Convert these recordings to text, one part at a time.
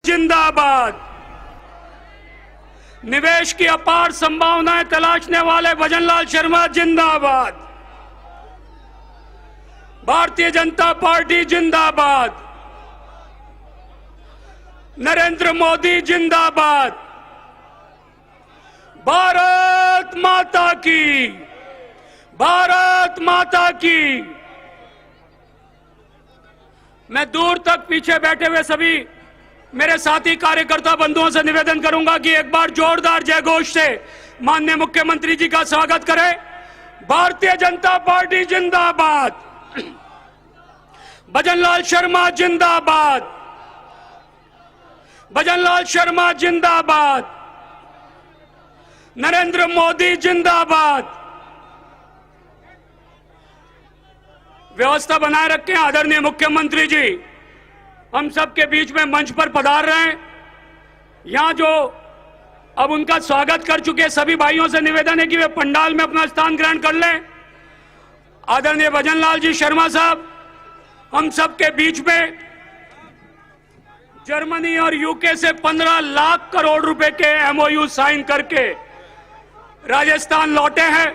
जिंदाबाद। निवेश की अपार संभावनाएं तलाशने वाले भजनलाल शर्मा जिंदाबाद। भारतीय जनता पार्टी जिंदाबाद। नरेंद्र मोदी जिंदाबाद। भारत माता की, भारत माता की। मैं दूर तक पीछे बैठे हुए सभी मेरे साथी कार्यकर्ता बंधुओं से निवेदन करूंगा कि एक बार जोरदार जयघोष से माननीय मुख्यमंत्री जी का स्वागत करें। भारतीय जनता पार्टी जिंदाबाद। भजनलाल शर्मा जिंदाबाद। भजनलाल शर्मा जिंदाबाद। नरेंद्र मोदी जिंदाबाद। व्यवस्था बनाए रखें। आदरणीय मुख्यमंत्री जी हम सबके बीच में मंच पर पधार रहे हैं। यहां जो अब उनका स्वागत कर चुके सभी भाइयों से निवेदन है कि वे पंडाल में अपना स्थान ग्रहण कर लें। आदरणीय भजनलाल जी शर्मा साहब हम सबके बीच में जर्मनी और यूके से 15 लाख करोड़ रुपए के एमओयू साइन करके राजस्थान लौटे हैं।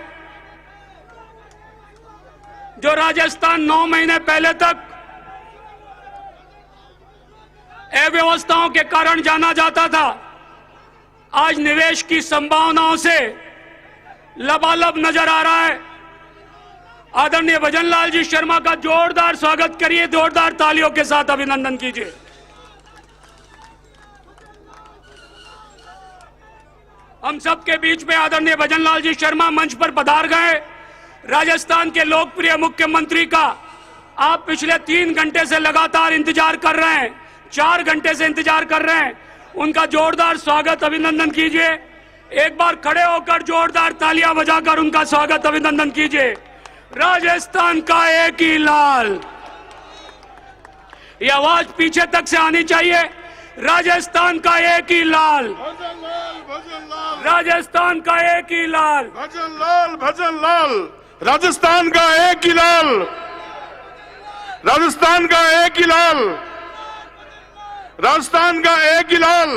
जो राजस्थान 9 महीने पहले तक अव्यवस्थाओं के कारण जाना जाता था, आज निवेश की संभावनाओं से लबालब नजर आ रहा है। आदरणीय भजनलाल जी शर्मा का जोरदार स्वागत करिए, जोरदार तालियों के साथ अभिनंदन कीजिए। हम सबके बीच में आदरणीय भजनलाल जी शर्मा मंच पर पधार गए। राजस्थान के लोकप्रिय मुख्यमंत्री का आप पिछले 3 घंटे से लगातार इंतजार कर रहे हैं, 4 घंटे से इंतजार कर रहे हैं। उनका जोरदार स्वागत अभिनंदन कीजिए। एक बार खड़े होकर जोरदार तालियां बजाकर उनका स्वागत अभिनंदन कीजिए। राजस्थान का एक ही लाल। ये आवाज पीछे तक से आनी चाहिए। राजस्थान का एक ही लाल। राजस्थान का एक ही लाल। भजनलाल राजस्थान का एक ही लाल। राजस्थान का एक ही लाल। राजस्थान का एक ही लाल।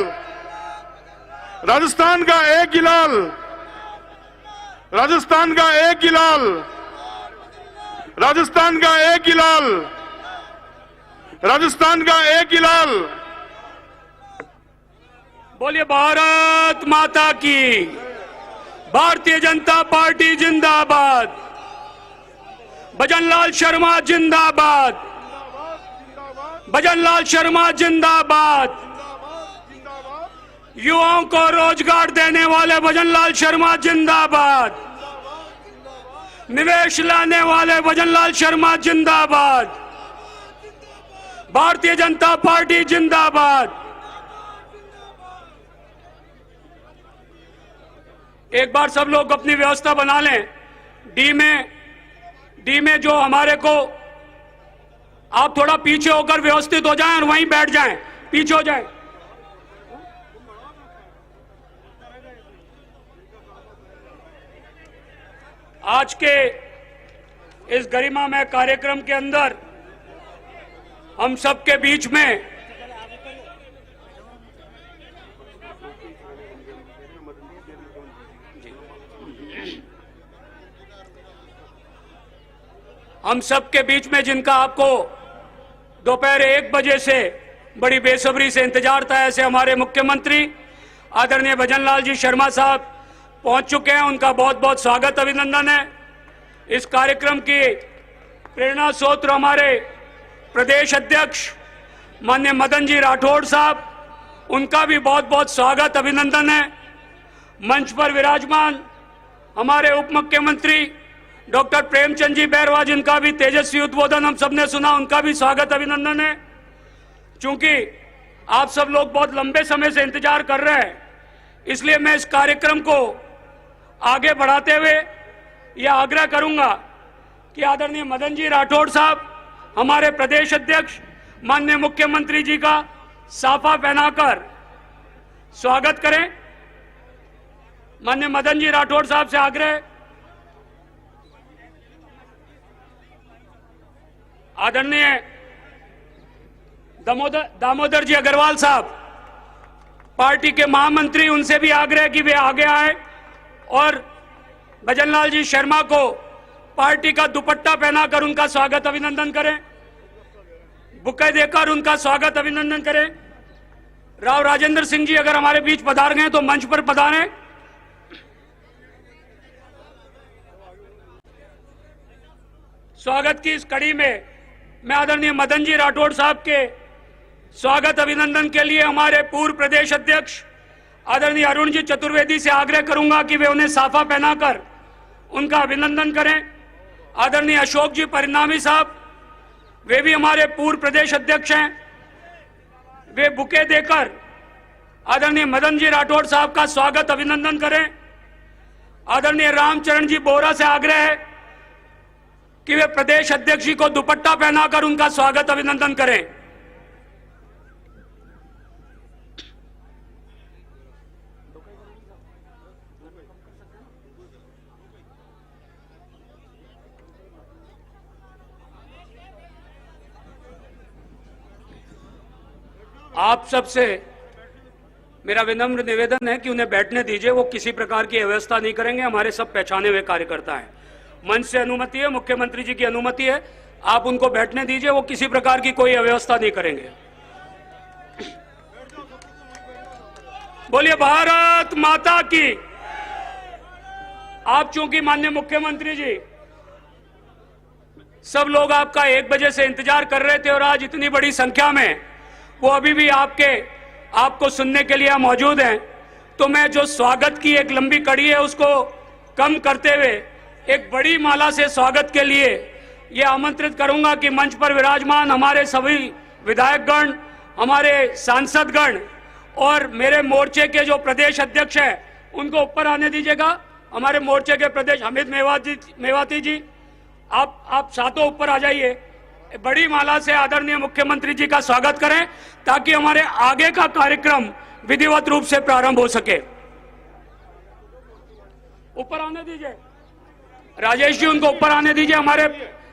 राजस्थान का एक ही लाल। राजस्थान का एक ही लाल। राजस्थान का एक ही लाल। राजस्थान का एक ही लाल। बोलिए भारत माता की। भारतीय जनता पार्टी जिंदाबाद। भजनलाल शर्मा जिंदाबाद। भजनलाल शर्मा जिंदाबाद। युवाओं को रोजगार देने वाले भजनलाल शर्मा जिंदाबाद। निवेश लाने वाले भजनलाल शर्मा जिंदाबाद। भारतीय जनता पार्टी जिंदाबाद। एक बार सब लोग अपनी व्यवस्था बना लें। डी में जो हमारे को, आप थोड़ा पीछे होकर व्यवस्थित हो जाएं और वहीं बैठ जाएं, पीछे हो जाएं। आज के इस गरिमामय कार्यक्रम के अंदर हम सबके बीच में जिनका आपको दोपहर 1 बजे से बड़ी बेसब्री से इंतजार था, ऐसे हमारे मुख्यमंत्री आदरणीय भजनलाल जी शर्मा साहब पहुंच चुके हैं। उनका बहुत बहुत स्वागत अभिनंदन है। इस कार्यक्रम की प्रेरणा स्रोत हमारे प्रदेश अध्यक्ष माननीय मदन जी राठौड़ साहब, उनका भी बहुत बहुत स्वागत अभिनंदन है। मंच पर विराजमान हमारे उप मुख्यमंत्री डॉक्टर प्रेमचंद जी बैरवा, जिनका भी तेजस्वी उद्बोधन हम सबने सुना, उनका भी स्वागत अभिनंदन है। चूंकि आप सब लोग बहुत लंबे समय से इंतजार कर रहे हैं, इसलिए मैं इस कार्यक्रम को आगे बढ़ाते हुए यह आग्रह करूंगा कि आदरणीय मदन जी राठौड़ साहब हमारे प्रदेश अध्यक्ष माननीय मुख्यमंत्री जी का साफा पहनाकर स्वागत करें। माननीय मदन जी राठौड़ साहब से आग्रह। आदरणीय दामोदर जी अग्रवाल साहब पार्टी के महामंत्री, उनसे भी आग्रह कि वे आगे आए और भजनलाल जी शर्मा को पार्टी का दुपट्टा पहनाकर उनका स्वागत अभिनंदन करें, बुके देकर उनका स्वागत अभिनंदन करें। राव राजेंद्र सिंह जी अगर हमारे बीच पधार गए तो मंच पर पधारें। स्वागत की इस कड़ी में मैं आदरणीय मदन जी राठौड़ साहब के स्वागत अभिनंदन के लिए हमारे पूर्व प्रदेश अध्यक्ष आदरणीय अरुण जी चतुर्वेदी से आग्रह करूंगा कि वे उन्हें साफा पहनाकर उनका अभिनंदन करें। आदरणीय अशोक जी परिणामी साहब, वे भी हमारे पूर्व प्रदेश अध्यक्ष हैं, वे बुके देकर आदरणीय मदन जी राठौड़ साहब का स्वागत अभिनंदन करें। आदरणीय रामचरण जी बोहरा से आग्रह है कि वे प्रदेश अध्यक्ष जी को दुपट्टा पहनाकर उनका स्वागत अभिनंदन करें। आप सबसे मेरा विनम्र निवेदन है कि उन्हें बैठने दीजिए, वो किसी प्रकार की अव्यवस्था नहीं करेंगे। हमारे सब पहचाने हुए कार्यकर्ता हैं। मंच से अनुमति है, मुख्यमंत्री जी की अनुमति है, आप उनको बैठने दीजिए, वो किसी प्रकार की कोई अव्यवस्था नहीं करेंगे। बोलिए भारत माता की। आप चूंकि माननीय मुख्यमंत्री जी, सब लोग आपका 1 बजे से इंतजार कर रहे थे और आज इतनी बड़ी संख्या में वो अभी भी आपको सुनने के लिए मौजूद हैं, तो मैं जो स्वागत की एक लंबी कड़ी है उसको कम करते हुए एक बड़ी माला से स्वागत के लिए ये आमंत्रित करूंगा कि मंच पर विराजमान हमारे सभी विधायकगण, हमारे सांसदगण और मेरे मोर्चे के जो प्रदेश अध्यक्ष हैं उनको ऊपर आने दीजिएगा। हमारे मोर्चे के प्रदेश अमित मेवाती जी, आप सातों ऊपर आ जाइए। बड़ी माला से आदरणीय मुख्यमंत्री जी का स्वागत करें ताकि हमारे आगे का कार्यक्रम विधिवत रूप से प्रारंभ हो सके। ऊपर आने दीजिए राजेश जी, उनको ऊपर आने दीजिए। हमारे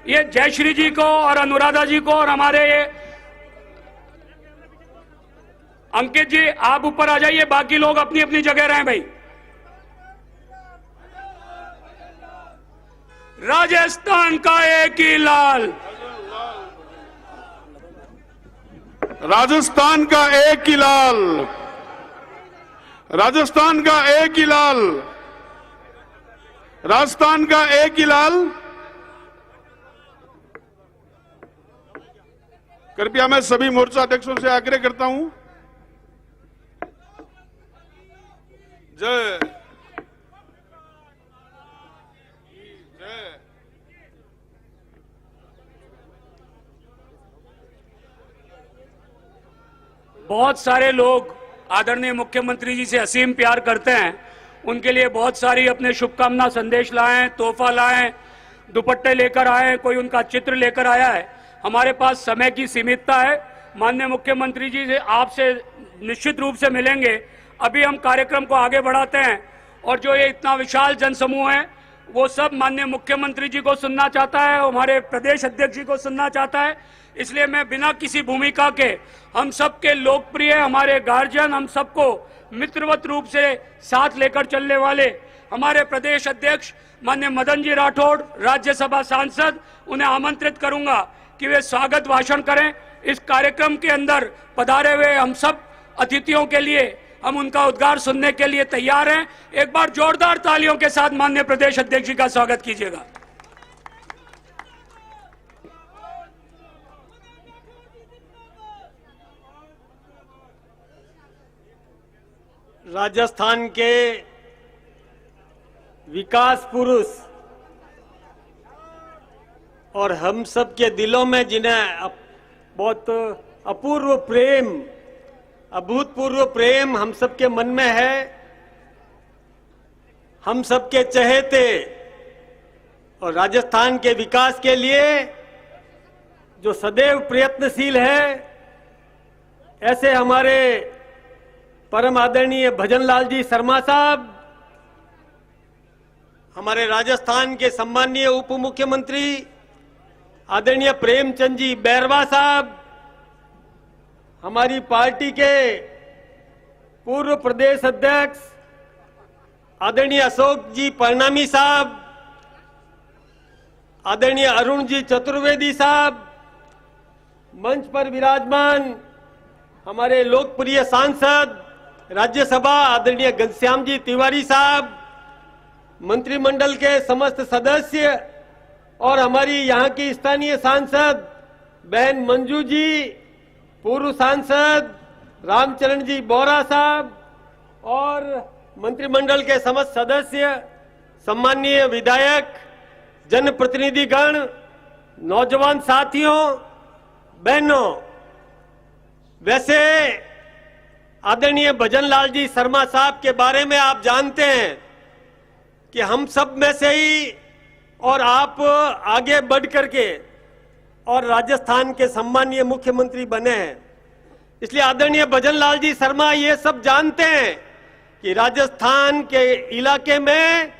ये जयश्री जी को और अनुराधा जी को और हमारे ये अंकित जी, आप ऊपर आ जाइए। बाकी लोग अपनी अपनी जगह रहें भाई। राजस्थान का एक ही लाल, राजस्थान का एक ही लाल, राजस्थान का एक ही लाल, राजस्थान का एक ही लाल। कृपया मैं सभी मोर्चा अध्यक्षों से आग्रह करता हूं, जय बहुत सारे लोग आदरणीय मुख्यमंत्री जी से असीम प्यार करते हैं, उनके लिए बहुत सारी अपने शुभकामना संदेश लाए, तोहफा लाए, दुपट्टे लेकर आए, कोई उनका चित्र लेकर आया है। हमारे पास समय की सीमितता है। माननीय मुख्यमंत्री जी से आपसे निश्चित रूप से मिलेंगे। अभी हम कार्यक्रम को आगे बढ़ाते हैं और जो ये इतना विशाल जनसमूह है वो सब माननीय मुख्यमंत्री जी को सुनना चाहता है, हमारे प्रदेश अध्यक्ष जी को सुनना चाहता है। इसलिए मैं बिना किसी भूमिका के हम सबके लोकप्रिय, हमारे गार्जियन, हम सबको मित्रवत रूप से साथ लेकर चलने वाले हमारे प्रदेश अध्यक्ष माननीय मदन जी राठौड़, राज्यसभा सांसद, उन्हें आमंत्रित करूंगा कि वे स्वागत भाषण करें। इस कार्यक्रम के पधारे पधारे हुए हम सब अतिथियों के लिए हम उनका उद्गार सुनने के लिए तैयार हैं। एक बार जोरदार तालियों के साथ माननीय प्रदेश अध्यक्ष जी का स्वागत कीजिएगा। राजस्थान के विकास पुरुष और हम सब के दिलों में जिन्हें बहुत अपूर्व प्रेम, अभूतपूर्व प्रेम हम सब के मन में है, हम सब के चहेते और राजस्थान के विकास के लिए जो सदैव प्रयत्नशील है, ऐसे हमारे परम आदरणीय भजनलाल जी शर्मा साहब, हमारे राजस्थान के सम्माननीय उप मुख्यमंत्री आदरणीय प्रेमचंद जी बैरवा साहब, हमारी पार्टी के पूर्व प्रदेश अध्यक्ष आदरणीय अशोक जी परनामी साहब, आदरणीय अरुण जी चतुर्वेदी साहब, मंच पर विराजमान हमारे लोकप्रिय सांसद राज्यसभा आदरणीय घनश्याम जी तिवारी साहब, मंत्रिमंडल के समस्त सदस्य और हमारी यहाँ की स्थानीय सांसद बहन मंजू जी, पूर्व सांसद रामचरण जी बोरा साहब और मंत्रिमंडल के समस्त सदस्य, सम्माननीय विधायक, जनप्रतिनिधिगण, नौजवान साथियों, बहनों, वैसे आदरणीय भजनलाल जी शर्मा साहब के बारे में आप जानते हैं कि हम सब में से ही और आप आगे बढ़ करके और राजस्थान के सम्मानीय मुख्यमंत्री बने हैं। इसलिए आदरणीय भजनलाल जी शर्मा ये सब जानते हैं कि राजस्थान के इलाके में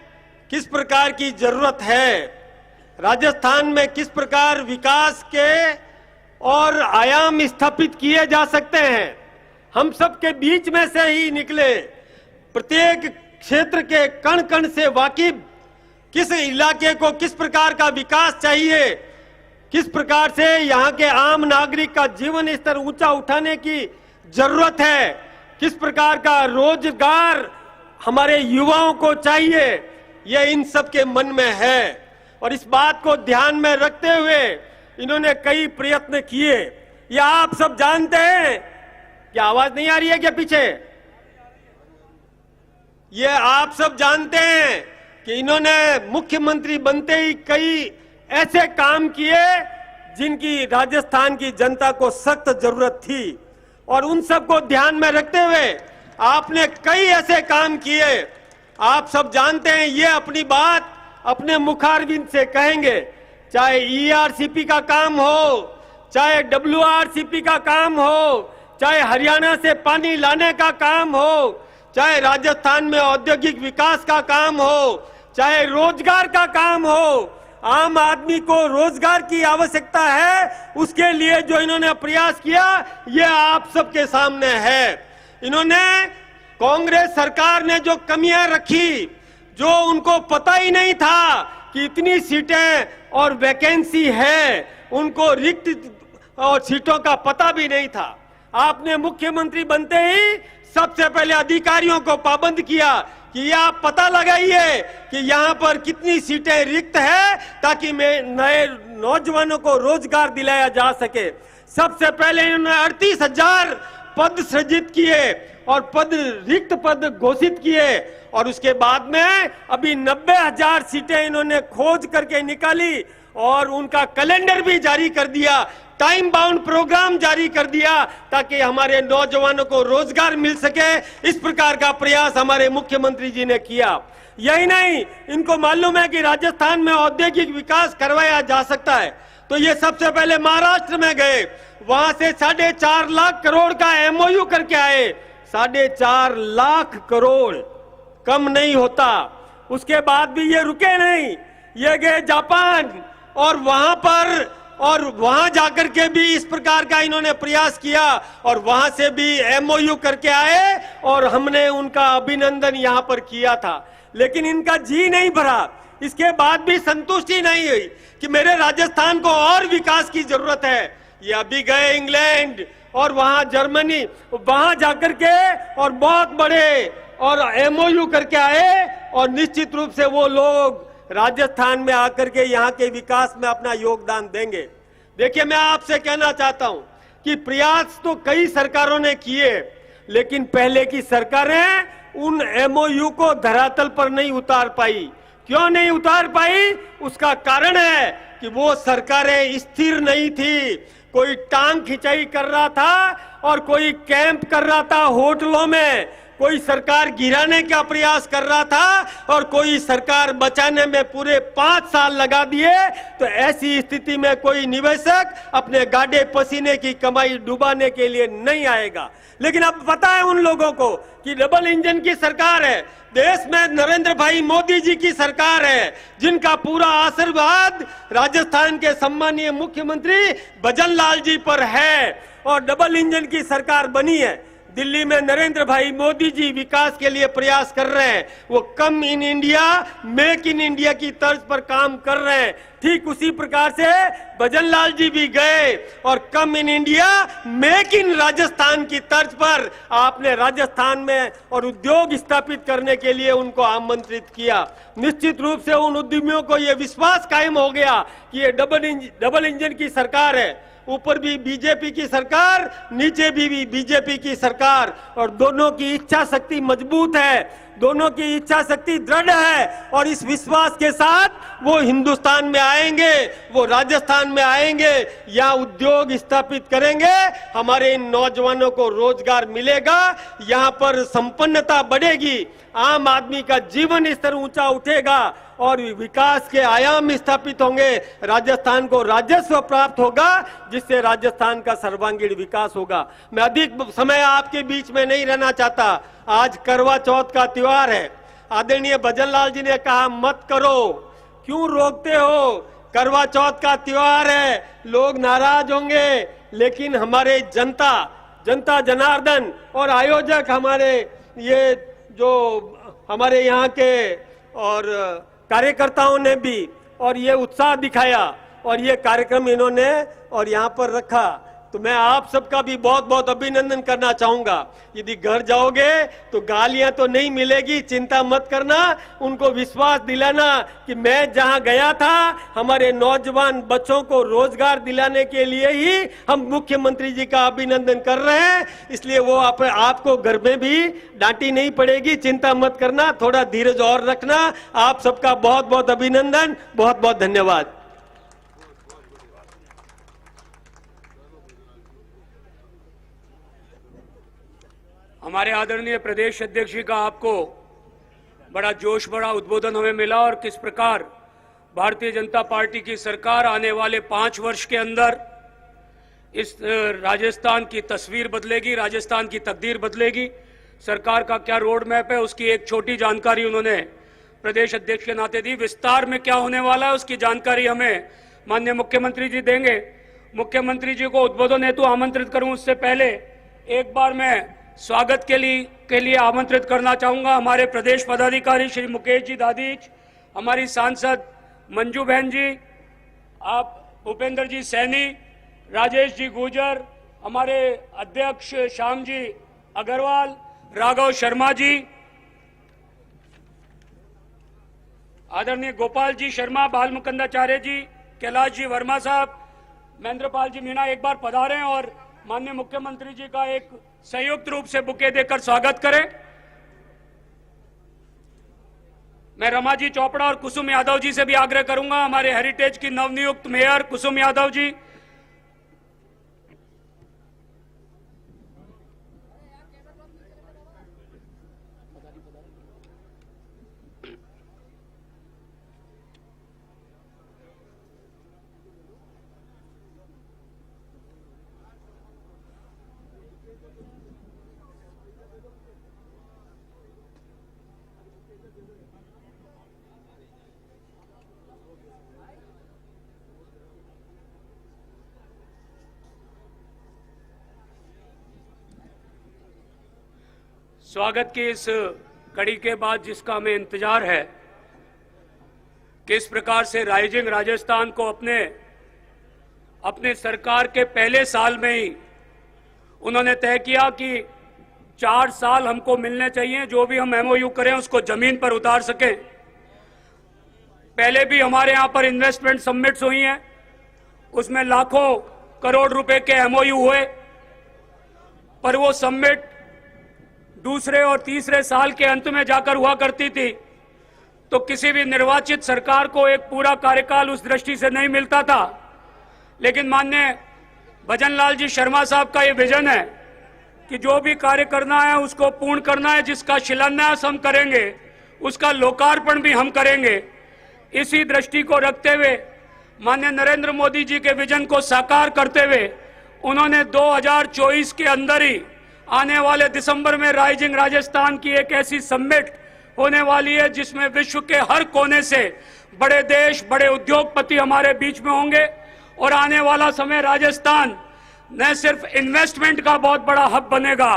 किस प्रकार की जरूरत है, राजस्थान में किस प्रकार विकास के और आयाम स्थापित किए जा सकते हैं। हम सब के बीच में से ही निकले, प्रत्येक क्षेत्र के कण कण से वाकिफ, किस इलाके को किस प्रकार का विकास चाहिए, किस प्रकार से यहाँ के आम नागरिक का जीवन स्तर ऊंचा उठाने की जरूरत है, किस प्रकार का रोजगार हमारे युवाओं को चाहिए, यह इन सब के मन में है। और इस बात को ध्यान में रखते हुए इन्होंने कई प्रयत्न किए। यह आप सब जानते हैं, क्या आवाज नहीं आ रही है क्या पीछे? ये आप सब जानते हैं कि इन्होंने मुख्यमंत्री बनते ही कई ऐसे काम किए जिनकी राजस्थान की जनता को सख्त जरूरत थी, और उन सब को ध्यान में रखते हुए आपने कई ऐसे काम किए। आप सब जानते हैं, ये अपनी बात अपने मुखारबिंद से कहेंगे, चाहे ईआरसीपी का काम हो, चाहे डब्ल्यूआरसीपी का काम हो, चाहे हरियाणा से पानी लाने का काम हो, चाहे राजस्थान में औद्योगिक विकास का काम हो, चाहे रोजगार का काम हो। आम आदमी को रोजगार की आवश्यकता है, उसके लिए जो इन्होंने प्रयास किया ये आप सबके सामने है। इन्होंने कांग्रेस सरकार ने जो कमियां रखी, जो उनको पता ही नहीं था कि इतनी सीटें और वैकेंसी है, उनको रिक्त और सीटों का पता भी नहीं था। आपने मुख्यमंत्री बनते ही सबसे पहले अधिकारियों को पाबंद किया कि यह आप पता लगाइए कि यहाँ पर कितनी सीटें रिक्त है, ताकि नए नौजवानों को रोजगार दिलाया जा सके। सबसे पहले इन्होंने 38,000 पद सृजित किए और रिक्त पद घोषित किए, और उसके बाद में अभी 90,000 सीटें इन्होंने खोज करके निकाली और उनका कैलेंडर भी जारी कर दिया, टाइम बाउंड प्रोग्राम जारी कर दिया, ताकि हमारे नौजवानों को रोजगार मिल सके। इस प्रकार का प्रयास हमारे मुख्यमंत्री जी ने किया। यही नहीं, इनको मालूम है कि राजस्थान में औद्योगिक विकास करवाया जा सकता है, तो ये सबसे पहले महाराष्ट्र में गए, वहां से 4.5 लाख करोड़ का एमओयू करके आए। 4.5 लाख करोड़ कम नहीं होता। उसके बाद भी ये रुके नहीं, ये गए जापान और वहां जाकर के भी इस प्रकार का इन्होंने प्रयास किया, और वहां से भी एमओयू करके आए और हमने उनका अभिनंदन यहां पर किया था। लेकिन इनका जी नहीं भरा, इसके बाद भी संतुष्टि नहीं हुई कि मेरे राजस्थान को और विकास की जरूरत है। ये अभी गए इंग्लैंड और वहां जर्मनी, वहां जाकर के और बहुत बड़े और एमओयू करके आए, और निश्चित रूप से वो लोग राजस्थान में आकर के यहाँ के विकास में अपना योगदान देंगे। देखिए, मैं आपसे कहना चाहता हूं कि प्रयास तो कई सरकारों ने किए, लेकिन पहले की सरकारें उन एमओयू को धरातल पर नहीं उतार पाई। क्यों नहीं उतार पाई? उसका कारण है कि वो सरकारें स्थिर नहीं थी। कोई टांग खिंचाई कर रहा था और कोई कैंप कर रहा था होटलों में, कोई सरकार गिराने का प्रयास कर रहा था और कोई सरकार बचाने में पूरे 5 साल लगा दिए। तो ऐसी स्थिति में कोई निवेशक अपने गाढ़े पसीने की कमाई डुबाने के लिए नहीं आएगा। लेकिन अब पता है उन लोगों को कि डबल इंजन की सरकार है, देश में नरेंद्र भाई मोदी जी की सरकार है, जिनका पूरा आशीर्वाद राजस्थान के सम्मानीय मुख्यमंत्री भजनलाल जी पर है, और डबल इंजन की सरकार बनी है। दिल्ली में नरेंद्र भाई मोदी जी विकास के लिए प्रयास कर रहे हैं, वो come in India make in India की तर्ज पर काम कर रहे हैं। ठीक उसी प्रकार से भजनलाल जी भी गए और come in India make in Rajasthan की तर्ज पर आपने राजस्थान में और उद्योग स्थापित करने के लिए उनको आमंत्रित किया। निश्चित रूप से उन उद्यमियों को यह विश्वास कायम हो गया कि ये डबल इंजन की सरकार है, ऊपर भी बीजेपी की सरकार, नीचे भी बीजेपी की सरकार, और दोनों की इच्छा शक्ति मजबूत है, दोनों की इच्छा शक्ति दृढ़ है, और इस विश्वास के साथ वो हिंदुस्तान में आएंगे, वो राजस्थान में आएंगे, यहाँ उद्योग स्थापित करेंगे, हमारे इन नौजवानों को रोजगार मिलेगा, यहाँ पर संपन्नता बढ़ेगी, आम आदमी का जीवन स्तर ऊंचा उठेगा और विकास के आयाम स्थापित होंगे, राजस्थान को राजस्व प्राप्त होगा, जिससे राजस्थान का सर्वांगीण विकास होगा। मैं अधिक समय आपके बीच में नहीं रहना चाहता। आज करवा चौथ का त्योहार है। आदरणीय भजनलाल जी ने कहा मत करो, क्यों रोकते हो? करवा चौथ का त्योहार है, लोग नाराज होंगे, लेकिन हमारे जनता जनार्दन और आयोजक हमारे ये जो हमारे यहाँ के और कार्यकर्ताओं ने भी और ये उत्साह दिखाया और ये कार्यक्रम इन्होंने और यहाँ पर रखा, तो मैं आप सबका भी बहुत बहुत अभिनंदन करना चाहूंगा। यदि घर जाओगे तो गालियां तो नहीं मिलेगी, चिंता मत करना, उनको विश्वास दिलाना कि मैं जहां गया था हमारे नौजवान बच्चों को रोजगार दिलाने के लिए ही हम मुख्यमंत्री जी का अभिनंदन कर रहे हैं, इसलिए वो आपको घर में भी डांटी नहीं पड़ेगी, चिंता मत करना, थोड़ा धीरज और रखना। आप सबका बहुत बहुत अभिनंदन, बहुत बहुत धन्यवाद। हमारे आदरणीय प्रदेश अध्यक्ष जी का आपको बड़ा जोश भरा उद्बोधन हमें मिला और किस प्रकार भारतीय जनता पार्टी की सरकार आने वाले 5 वर्ष के अंदर इस राजस्थान की तस्वीर बदलेगी, राजस्थान की तकदीर बदलेगी। सरकार का क्या रोड मैप है उसकी एक छोटी जानकारी उन्होंने प्रदेश अध्यक्ष के नाते दी। विस्तार में क्या होने वाला है उसकी जानकारी हमें माननीय मुख्यमंत्री जी देंगे। मुख्यमंत्री जी को उद्बोधन हेतु आमंत्रित करूं उससे पहले एक बार मैं स्वागत के लिए आमंत्रित करना चाहूंगा हमारे प्रदेश पदाधिकारी श्री मुकेश जी दादीज, हमारी सांसद मंजू बहन जी, आप भूपेंद्र जी सैनी, राजेश जी गुर्जर, हमारे अध्यक्ष श्याम जी अग्रवाल, राघव शर्मा जी, आदरणीय गोपाल जी शर्मा, बाल मुकुंदाचार्य जी, कैलाश जी वर्मा साहब, महेंद्रपाल जी मीणा एक बार पधारें और माननीय मुख्यमंत्री जी का एक संयुक्त रूप से बुके देकर स्वागत करें। मैं रमा जी चोपड़ा और कुसुम यादव जी से भी आग्रह करूंगा, हमारे हेरिटेज की नवनियुक्त मेयर कुसुम यादव जी। स्वागत की इस कड़ी के बाद जिसका हमें इंतजार है, किस प्रकार से राइजिंग राजस्थान को अपने सरकार के पहले साल में ही उन्होंने तय किया कि 4 साल हमको मिलने चाहिए, जो भी हम एमओयू करें उसको जमीन पर उतार सकें। पहले भी हमारे यहाँ पर इन्वेस्टमेंट समिट्स हुई हैं, उसमें लाखों करोड़ रुपए के एमओयू हुए, पर वो समिट दूसरे और तीसरे साल के अंत में जाकर हुआ करती थी, तो किसी भी निर्वाचित सरकार को एक पूरा कार्यकाल उस दृष्टि से नहीं मिलता था। लेकिन माननीय भजनलाल जी शर्मा साहब का ये विजन है कि जो भी कार्य करना है उसको पूर्ण करना है, जिसका शिलान्यास हम करेंगे उसका लोकार्पण भी हम करेंगे। इसी दृष्टि को रखते हुए माननीय नरेंद्र मोदी जी के विजन को साकार करते हुए उन्होंने 2024 के अंदर ही आने वाले दिसंबर में राइजिंग राजस्थान की एक ऐसी समिट होने वाली है जिसमें विश्व के हर कोने से बड़े देश, बड़े उद्योगपति हमारे बीच में होंगे। और आने वाला समय राजस्थान न सिर्फ इन्वेस्टमेंट का बहुत बड़ा हब बनेगा,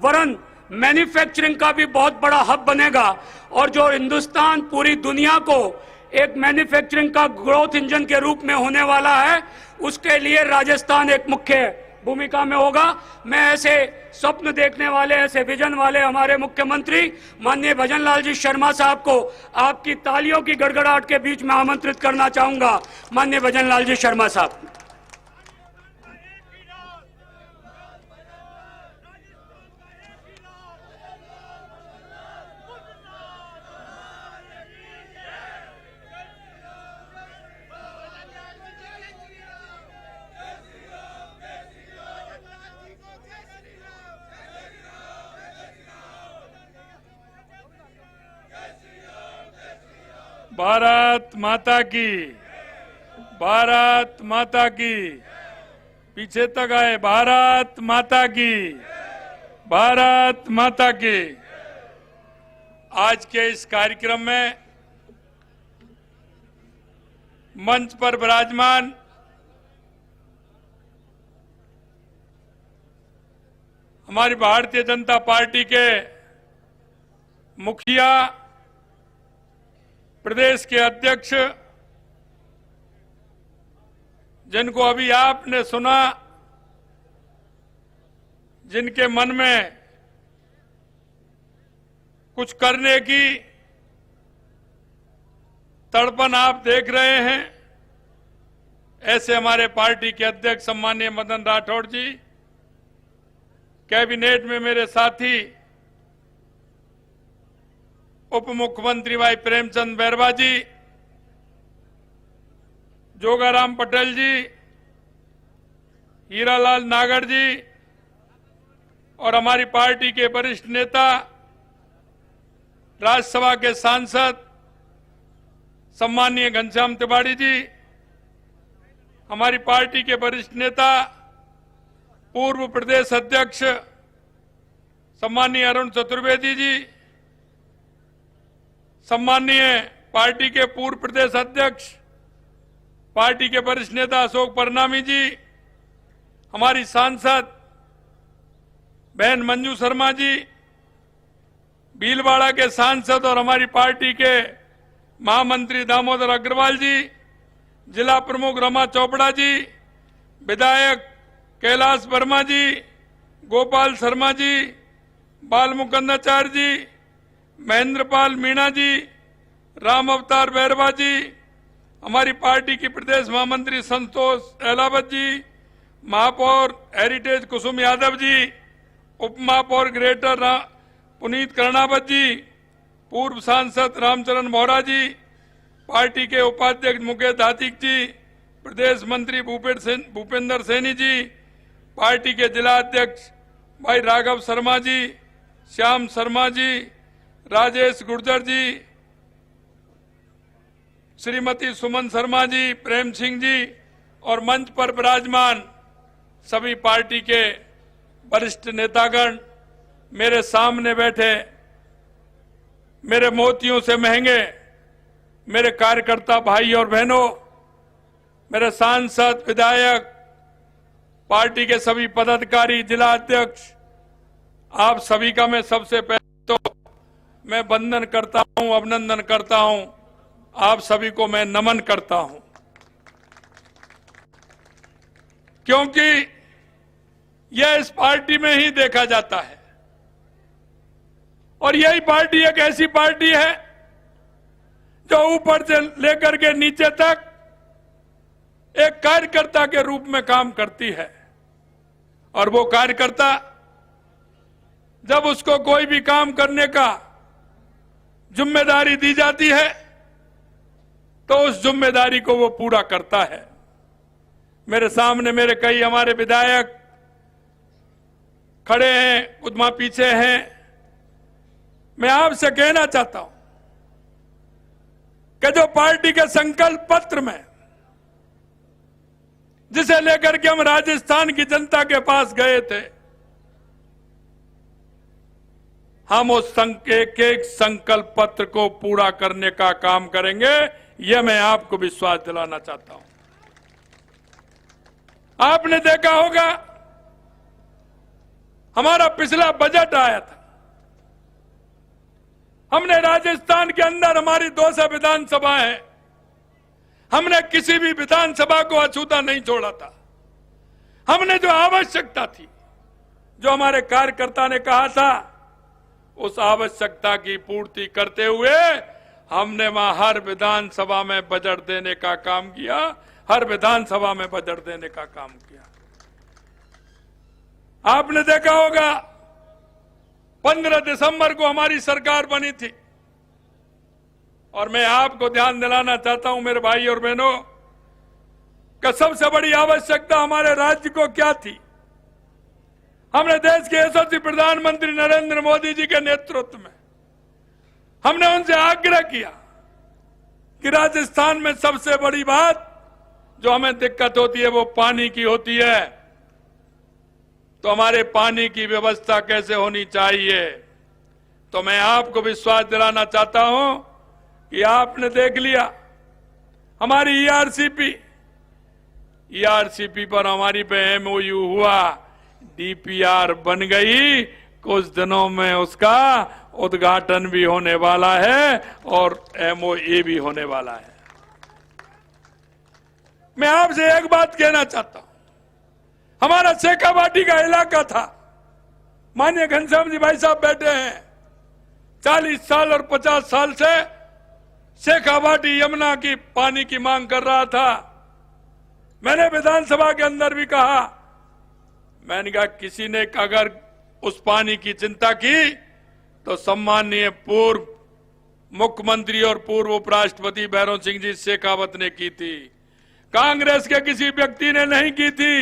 वरन मैन्युफैक्चरिंग का भी बहुत बड़ा हब बनेगा। और जो हिंदुस्तान पूरी दुनिया को एक मैन्युफैक्चरिंग का ग्रोथ इंजन के रूप में होने वाला है, उसके लिए राजस्थान एक मुख्य भूमिका में होगा। मैं ऐसे स्वप्न देखने वाले, ऐसे विजन वाले हमारे मुख्यमंत्री माननीय भजनलाल जी शर्मा साहब को आपकी तालियों की गड़गड़ाहट के बीच में आमंत्रित करना चाहूंगा। माननीय भजनलाल जी शर्मा साहब। भारत माता की, भारत माता की। पीछे तक आए। भारत माता की, भारत माता की। आज के इस कार्यक्रम में मंच पर विराजमान हमारी भारतीय जनता पार्टी के मुखिया, प्रदेश के अध्यक्ष, जिनको अभी आपने सुना, जिनके मन में कुछ करने की तड़पन आप देख रहे हैं, ऐसे हमारे पार्टी के अध्यक्ष सम्माननीय मदन राठौड़ जी, कैबिनेट में मेरे साथी उप मुख्यमंत्री भाई प्रेमचंद बैरवा जी, जोगाराम पटेल जी, हीरालाल नागर जी और हमारी पार्टी के वरिष्ठ नेता, राज्यसभा के सांसद सम्माननीय घनश्याम तिवारी जी, हमारी पार्टी के वरिष्ठ नेता पूर्व प्रदेश अध्यक्ष सम्माननीय अरुण चतुर्वेदी जी, सम्माननीय पार्टी के पूर्व प्रदेश अध्यक्ष, पार्टी के वरिष्ठ नेता अशोक परनामी जी, हमारी सांसद बहन मंजू शर्मा जी, भीलवाड़ा के सांसद और हमारी पार्टी के महामंत्री दामोदर अग्रवाल जी, जिला प्रमुख रमा चोपड़ा जी, विधायक कैलाश वर्मा जी, गोपाल शर्मा जी, बाल मुकुंदाचार्य जी, महेंद्रपाल मीणा जी, राम अवतार बैरवा जी, हमारी पार्टी की प्रदेश महामंत्री संतोष अहलावत जी, महापौर हेरिटेज कुसुम यादव जी, उप महापौर ग्रेटर पुनीत कर्णावत जी, पूर्व सांसद रामचरण मोहरा जी, पार्टी के उपाध्यक्ष मुकेश धातिक जी, प्रदेश मंत्री भूपेंद्र सैनी जी, पार्टी के जिला अध्यक्ष भाई राघव शर्मा जी, श्याम शर्मा जी, राजेश गुर्जर जी, श्रीमती सुमन शर्मा जी, प्रेम सिंह जी और मंच पर विराजमान सभी पार्टी के वरिष्ठ नेतागण, मेरे सामने बैठे मेरे मोतियों से महंगे मेरे कार्यकर्ता भाई और बहनों, मेरे सांसद, विधायक, पार्टी के सभी पदाधिकारी, जिला अध्यक्ष, आप सभी का मैं सबसे पहले तो मैं वंदन करता हूं, अभिनंदन करता हूं। आप सभी को मैं नमन करता हूं, क्योंकि यह इस पार्टी में ही देखा जाता है। और यही पार्टी एक ऐसी पार्टी है जो ऊपर से लेकर के नीचे तक एक कार्यकर्ता के रूप में काम करती है। और वो कार्यकर्ता जब उसको कोई भी काम करने का जिम्मेदारी दी जाती है तो उस जिम्मेदारी को वो पूरा करता है। मेरे सामने मेरे कई हमारे विधायक खड़े हैं, कुछ वहां पीछे हैं। मैं आपसे कहना चाहता हूं कि जो पार्टी के संकल्प पत्र में जिसे लेकर के हम राजस्थान की जनता के पास गए थे, हम उस एक संकल्प पत्र को पूरा करने का काम करेंगे, यह मैं आपको विश्वास दिलाना चाहता हूं। आपने देखा होगा हमारा पिछला बजट आया था, हमने राजस्थान के अंदर हमारी 200 विधानसभा है, हमने किसी भी विधानसभा को अछूता नहीं छोड़ा था। हमने जो आवश्यकता थी, जो हमारे कार्यकर्ता ने कहा था, उस आवश्यकता की पूर्ति करते हुए हमने वहां हर विधानसभा में बजट देने का काम किया, हर विधानसभा में बजट देने का काम किया। आपने देखा होगा 15 दिसंबर को हमारी सरकार बनी थी, और मैं आपको ध्यान दिलाना चाहता हूं मेरे भाई और बहनों कि सबसे बड़ी आवश्यकता हमारे राज्य को क्या थी। हमने देश के यशस्वी प्रधानमंत्री नरेंद्र मोदी जी के नेतृत्व में हमने उनसे आग्रह किया कि राजस्थान में सबसे बड़ी बात जो हमें दिक्कत होती है वो पानी की होती है, तो हमारे पानी की व्यवस्था कैसे होनी चाहिए। तो मैं आपको विश्वास दिलाना चाहता हूं कि आपने देख लिया हमारी ईआरसीपी पर हमारी पे एमओयू हुआ, डीपीआर बन गई, कुछ दिनों में उसका उद्घाटन भी होने वाला है और एमओए भी होने वाला है। मैं आपसे एक बात कहना चाहता हूं, हमारा शेखावाटी का इलाका था, माननीय घनश्याम जी भाई साहब बैठे हैं, 40 साल और 50 साल से शेखावाटी यमुना की पानी की मांग कर रहा था। मैंने विधानसभा के अंदर भी कहा, मैंने कहा किसी ने अगर उस पानी की चिंता की तो सम्माननीय पूर्व मुख्यमंत्री और पूर्व उपराष्ट्रपति भैरों सिंह जी शेखावत ने की थी, कांग्रेस के किसी व्यक्ति ने नहीं की थी।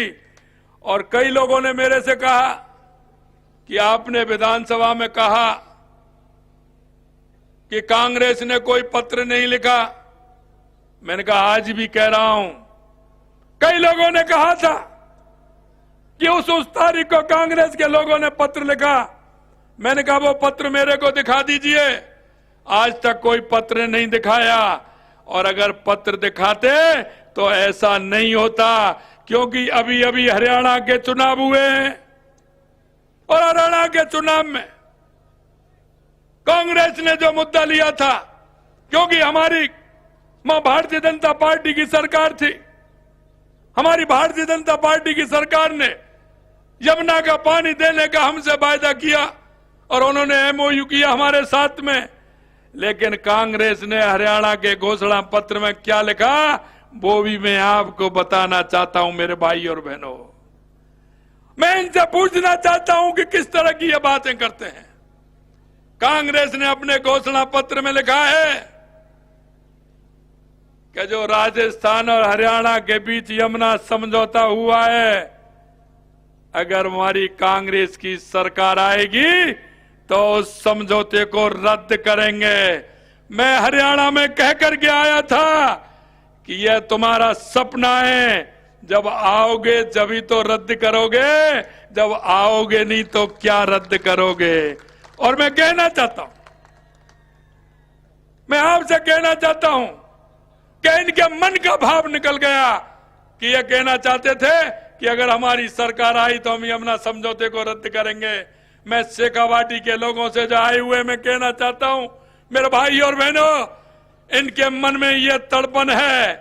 और कई लोगों ने मेरे से कहा कि आपने विधानसभा में कहा कि कांग्रेस ने कोई पत्र नहीं लिखा। मैंने कहा आज भी कह रहा हूं, कई लोगों ने कहा था कि उस तारीख को कांग्रेस के लोगों ने पत्र लिखा। मैंने कहा वो पत्र मेरे को दिखा दीजिए, आज तक कोई पत्र नहीं दिखाया, और अगर पत्र दिखाते तो ऐसा नहीं होता, क्योंकि अभी अभी हरियाणा के चुनाव हुए हैं और हरियाणा के चुनाव में कांग्रेस ने जो मुद्दा लिया था, क्योंकि हमारी भारतीय जनता पार्टी की सरकार थी, हमारी भारतीय जनता पार्टी की सरकार ने यमुना का पानी देने का हमसे वायदा किया और उन्होंने एमओयू किया हमारे साथ में, लेकिन कांग्रेस ने हरियाणा के घोषणा पत्र में क्या लिखा वो भी मैं आपको बताना चाहता हूं मेरे भाई और बहनों। मैं इनसे पूछना चाहता हूं कि किस तरह की ये बातें करते हैं। कांग्रेस ने अपने घोषणा पत्र में लिखा है कि जो राजस्थान और हरियाणा के बीच यमुना समझौता हुआ है, अगर हमारी कांग्रेस की सरकार आएगी तो उस समझौते को रद्द करेंगे। मैं हरियाणा में कह करके आया था कि यह तुम्हारा सपना है, जब आओगे जभी तो रद्द करोगे, जब आओगे नहीं तो क्या रद्द करोगे। और मैं कहना चाहता हूं, मैं आपसे कहना चाहता हूं कि इनके मन का भाव निकल गया कि ये कहना चाहते थे कि अगर हमारी सरकार आई तो हम यमुना समझौते को रद्द करेंगे। मैं शेखावाटी के लोगों से जो आए हुए मैं कहना चाहता हूं मेरे भाई और बहनों, इनके मन में यह तड़पन है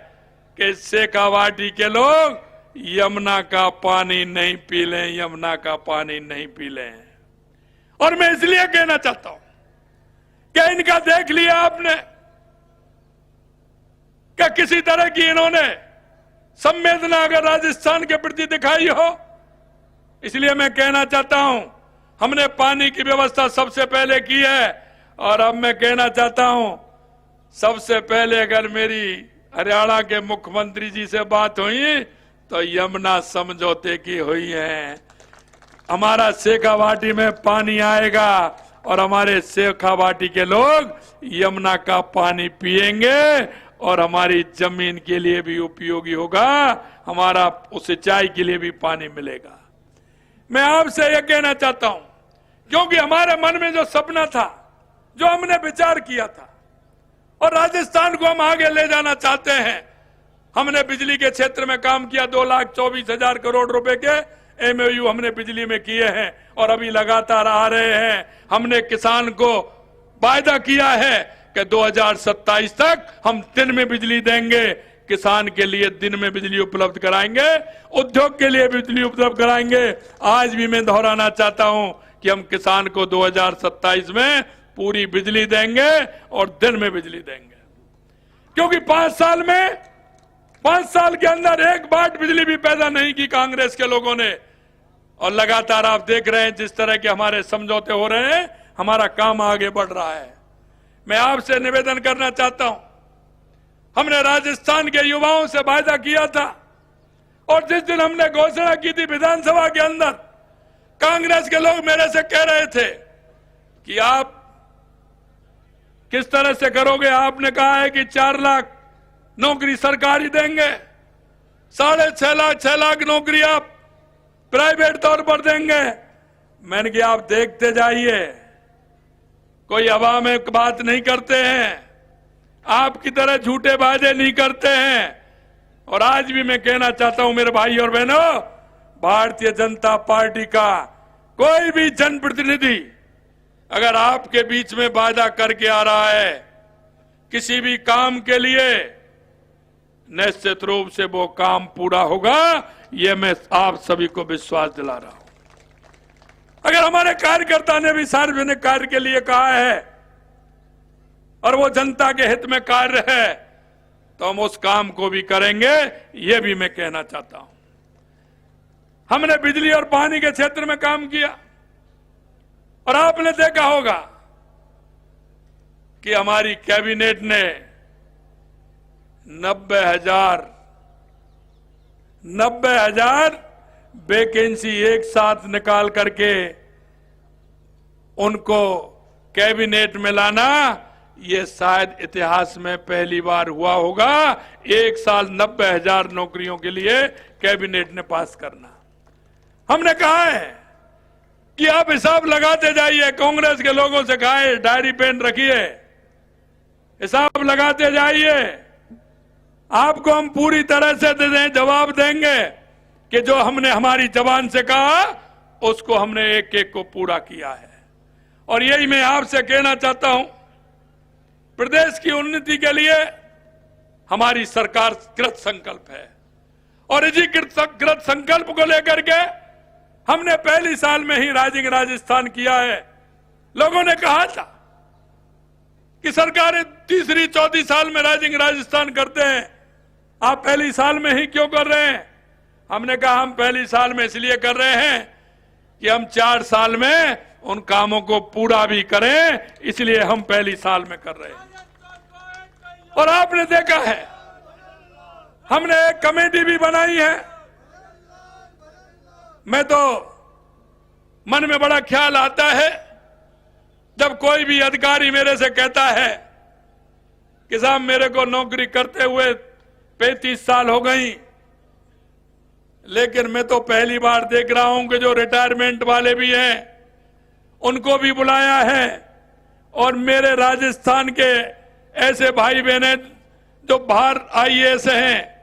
कि शेखावाटी के लोग यमुना का पानी नहीं पी लें, यमुना का पानी नहीं पी लें। और मैं इसलिए कहना चाहता हूं कि इनका देख लिया आपने क्या किसी तरह की इन्होंने संवेदना अगर राजस्थान के प्रति दिखाई हो। इसलिए मैं कहना चाहता हूं हमने पानी की व्यवस्था सबसे पहले की है, और अब मैं कहना चाहता हूं सबसे पहले अगर मेरी हरियाणा के मुख्यमंत्री जी से बात हुई तो यमुना समझौते की हुई है। हमारा शेखावाटी में पानी आएगा और हमारे शेखावाटी के लोग यमुना का पानी पिएंगे और हमारी जमीन के लिए भी उपयोगी होगा, हमारा उस सिंचाई के लिए भी पानी मिलेगा। मैं आपसे यह कहना चाहता हूं क्योंकि हमारे मन में जो सपना था, जो हमने विचार किया था और राजस्थान को हम आगे ले जाना चाहते हैं, हमने बिजली के क्षेत्र में काम किया 2,24,000 करोड़ रुपए के एमओयू हमने बिजली में किए हैं और अभी लगातार आ रहे हैं। हमने किसान को वायदा किया है कि 2027 तक हम दिन में बिजली देंगे, किसान के लिए दिन में बिजली उपलब्ध कराएंगे, उद्योग के लिए बिजली उपलब्ध कराएंगे। आज भी मैं दोहराना चाहता हूं कि हम किसान को 2027 में पूरी बिजली देंगे और दिन में बिजली देंगे, क्योंकि 5 साल के अंदर एक वाट बिजली भी पैदा नहीं की कांग्रेस के लोगों ने। और लगातार आप देख रहे हैं जिस तरह के हमारे समझौते हो रहे हैं, हमारा काम आगे बढ़ रहा है। मैं आपसे निवेदन करना चाहता हूं, हमने राजस्थान के युवाओं से वायदा किया था और जिस दिन हमने घोषणा की थी विधानसभा के अंदर, कांग्रेस के लोग मेरे से कह रहे थे कि आप किस तरह से करोगे। आपने कहा है कि 4 लाख नौकरी सरकारी देंगे, 6.5 लाख नौकरी आप प्राइवेट तौर पर देंगे। मैंने कहा आप देखते जाइए, कोई हवा में बात नहीं करते हैं, आपकी तरह झूठे वादे नहीं करते हैं। और आज भी मैं कहना चाहता हूं मेरे भाई और बहनों, भारतीय जनता पार्टी का कोई भी जनप्रतिनिधि अगर आपके बीच में वादा करके आ रहा है किसी भी काम के लिए, निश्चित रूप से वो काम पूरा होगा, ये मैं आप सभी को विश्वास दिला रहा हूं। अगर हमारे कार्यकर्ता ने भी सार्वजनिक कार्य के लिए कहा है और वो जनता के हित में कार्य है, तो हम उस काम को भी करेंगे, ये भी मैं कहना चाहता हूं। हमने बिजली और पानी के क्षेत्र में काम किया और आपने देखा होगा कि हमारी कैबिनेट ने 90,000 वैकेंसी एक साथ निकाल करके उनको कैबिनेट में लाना, ये शायद इतिहास में पहली बार हुआ होगा। एक साल 90,000 नौकरियों के लिए कैबिनेट ने पास करना। हमने कहा है कि आप हिसाब लगाते जाइए, कांग्रेस के लोगों से कहा है डायरी पेन रखिए, हिसाब लगाते जाइए, आपको हम पूरी तरह से जवाब देंगे कि जो हमने हमारी जबान से कहा उसको हमने एक एक को पूरा किया है। और यही मैं आपसे कहना चाहता हूं, प्रदेश की उन्नति के लिए हमारी सरकार कृत संकल्प है और इसी कृत संकल्प को लेकर के हमने पहली साल में ही राइजिंग राजस्थान किया है। लोगों ने कहा था कि सरकारें तीसरी चौथी साल में राइजिंग राजस्थान करते हैं, आप पहली साल में ही क्यों कर रहे हैं? हमने कहा हम पहली साल में इसलिए कर रहे हैं कि हम 4 साल में उन कामों को पूरा भी करें, इसलिए हम पहली साल में कर रहे हैं। और आपने देखा है हमने एक कमेटी भी बनाई है। मैं तो मन में बड़ा ख्याल आता है जब कोई भी अधिकारी मेरे से कहता है कि साहब मेरे को नौकरी करते हुए 35 साल हो गई, लेकिन मैं तो पहली बार देख रहा हूं कि जो रिटायरमेंट वाले भी हैं उनको भी बुलाया है और मेरे राजस्थान के ऐसे भाई बहन जो बाहर आईएएस हैं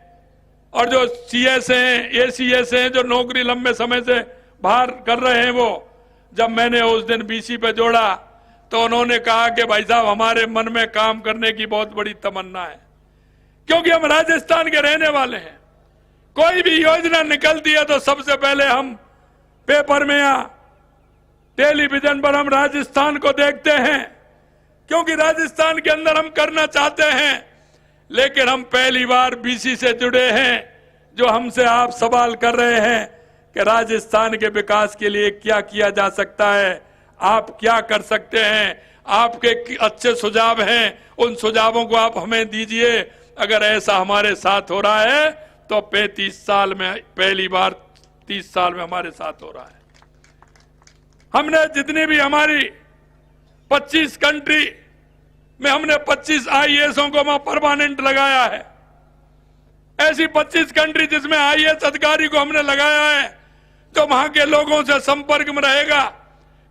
और जो सीएस हैं, एसीएस हैं, जो नौकरी लंबे समय से बाहर कर रहे हैं, वो जब मैंने उस दिन बीसी पे जोड़ा तो उन्होंने कहा कि भाई साहब हमारे मन में काम करने की बहुत बड़ी तमन्ना है, क्योंकि हम राजस्थान के रहने वाले हैं। कोई भी योजना निकलती है तो सबसे पहले हम पेपर में या टेलीविजन पर हम राजस्थान को देखते हैं, क्योंकि राजस्थान के अंदर हम करना चाहते हैं। लेकिन हम पहली बार बीसी से जुड़े हैं, जो हमसे आप सवाल कर रहे हैं कि राजस्थान के विकास के लिए क्या किया जा सकता है, आप क्या कर सकते हैं, आपके अच्छे सुझाव हैं, उन सुझावों को आप हमें दीजिए। अगर ऐसा हमारे साथ हो रहा है तो 35 साल में पहली बार 30 साल में हमारे साथ हो रहा है। हमने जितनी भी हमारी 25 कंट्री में हमने 25 आईएएसों को वहां परमानेंट लगाया है। ऐसी 25 कंट्री जिसमें आईएएस अधिकारी को हमने लगाया है जो वहां के लोगों से संपर्क में रहेगा,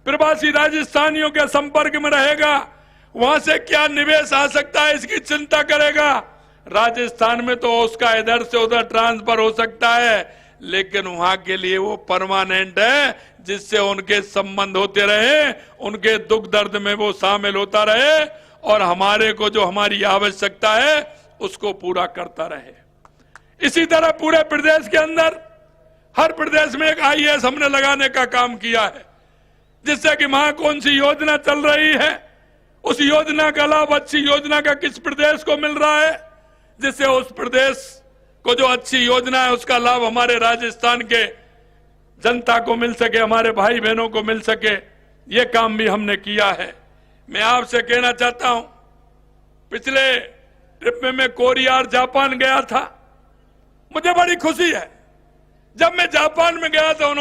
प्रवासी राजस्थानियों के संपर्क में रहेगा, वहां से क्या निवेश आ सकता है इसकी चिंता करेगा। राजस्थान में तो उसका इधर से उधर ट्रांसफर हो सकता है, लेकिन वहां के लिए वो परमानेंट है, जिससे उनके संबंध होते रहे, उनके दुख दर्द में वो शामिल होता रहे और हमारे को जो हमारी आवश्यकता है उसको पूरा करता रहे। इसी तरह पूरे प्रदेश के अंदर हर प्रदेश में एक IAS हमने लगाने का काम किया है, जिससे कि वहां कौन सी योजना चल रही है, उस योजना का लाभ अच्छी योजना का किस प्रदेश को मिल रहा है, जिससे उस प्रदेश को जो अच्छी योजना है उसका लाभ हमारे राजस्थान के जनता को मिल सके, हमारे भाई बहनों को मिल सके। ये काम भी हमने किया है। मैं आपसे कहना चाहता हूं, पिछले ट्रिप में मैं कोरिया और जापान गया था। मुझे बड़ी खुशी है, जब मैं जापान में गया तो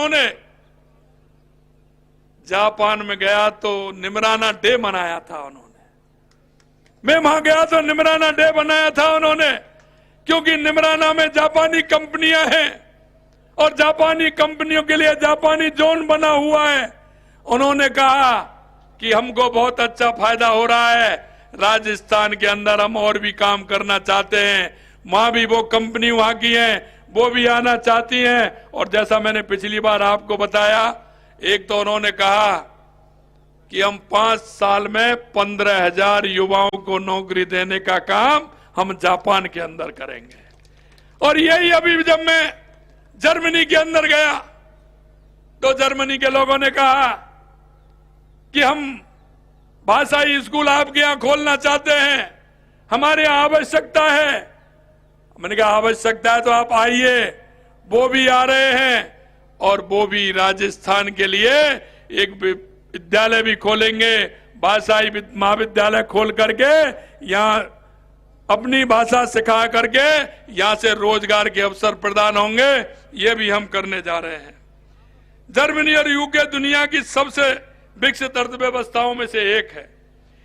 निमराना डे मनाया था उन्होंने। मैं वहां गया तो निमराना डे बनाया था उन्होंने, क्योंकि निमराना में जापानी कंपनियां हैं और जापानी कंपनियों के लिए जापानी जोन बना हुआ है। उन्होंने कहा कि हमको बहुत अच्छा फायदा हो रहा है, राजस्थान के अंदर हम और भी काम करना चाहते हैं, वहां भी वो कंपनी वहां की है, वो भी आना चाहती हैं। और जैसा मैंने पिछली बार आपको बताया, एक तो उन्होंने कहा कि हम 5 साल में 15,000 युवाओं को नौकरी देने का काम हम जापान के अंदर करेंगे। और यही अभी जब मैं जर्मनी के अंदर गया तो जर्मनी के लोगों ने कहा कि हम भाषाई स्कूल आपके यहां खोलना चाहते हैं, हमारे यहां आवश्यकता है। मैंने कहा आवश्यकता है तो आप आइए। वो भी आ रहे हैं और वो भी राजस्थान के लिए एक विद्यालय भी खोलेंगे, भाषाई महाविद्यालय खोल करके यहाँ अपनी भाषा सिखा करके यहाँ से रोजगार के अवसर प्रदान होंगे। ये भी हम करने जा रहे हैं। जर्मनी और यूके दुनिया की सबसे विकसित अर्थव्यवस्थाओं में से एक है।